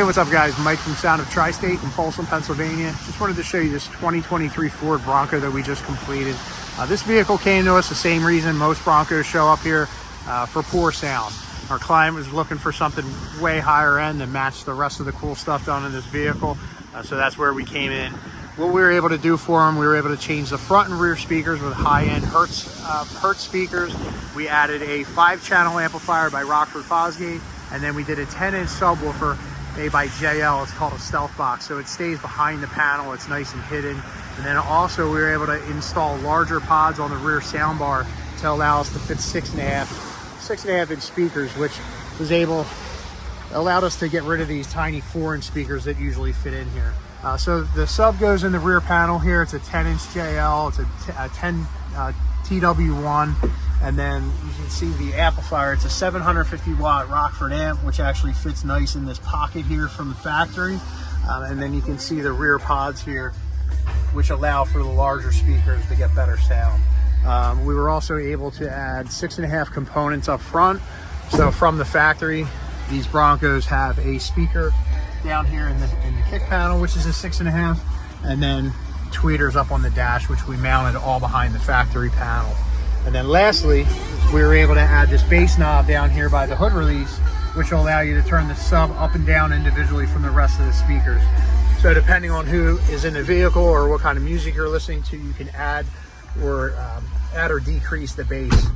what's up guys? Mike from Sound of Tri-State in Folsom, Pennsylvania. Just wanted to show you this 2023 Ford Bronco that we just completed. This vehicle came to us the same reason most Broncos show up here, for poor sound. Our client was looking for something way higher end that matched the rest of the cool stuff done in this vehicle. So that's where we came in. What we were able to do for him, we were able to change the front and rear speakers with high-end Hertz speakers. We added a 5-channel amplifier by Rockford, and then we did a 10-inch subwoofer made by JL. It's called a stealth box, so it stays behind the panel. It's nice and hidden. And then also we were able to install larger pods on the rear soundbar to allow us to fit 6.5-inch speakers, which allowed us to get rid of these tiny 4-inch speakers that usually fit in here. So the sub goes in the rear panel here. It's a 10-inch JL. It's a 10 TW1. And then you can see the amplifier. It's a 750 watt Rockford amp, which actually fits nice in this pocket here from the factory. And then you can see the rear pods here, which allow for the larger speakers to get better sound. We were also able to add 6.5 components up front. So from the factory, these Broncos have a speaker down here in the kick panel, which is a 6.5, and then tweeters up on the dash, which we mounted all behind the factory panel. And then lastly, we were able to add this bass knob down here by the hood release, which will allow you to turn the sub up and down individually from the rest of the speakers. So depending on who is in the vehicle or what kind of music you're listening to, you can add or decrease the bass.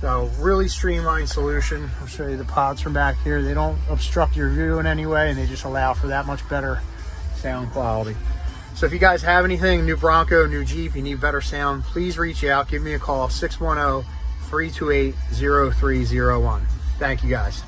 So really streamlined solution. I'll show you the pods from back here. They don't obstruct your view in any way, and they just allow for that much better sound quality. So if you guys have anything, new Bronco, new Jeep, you need better sound, please reach out. Give me a call, 610-328-0301. Thank you guys.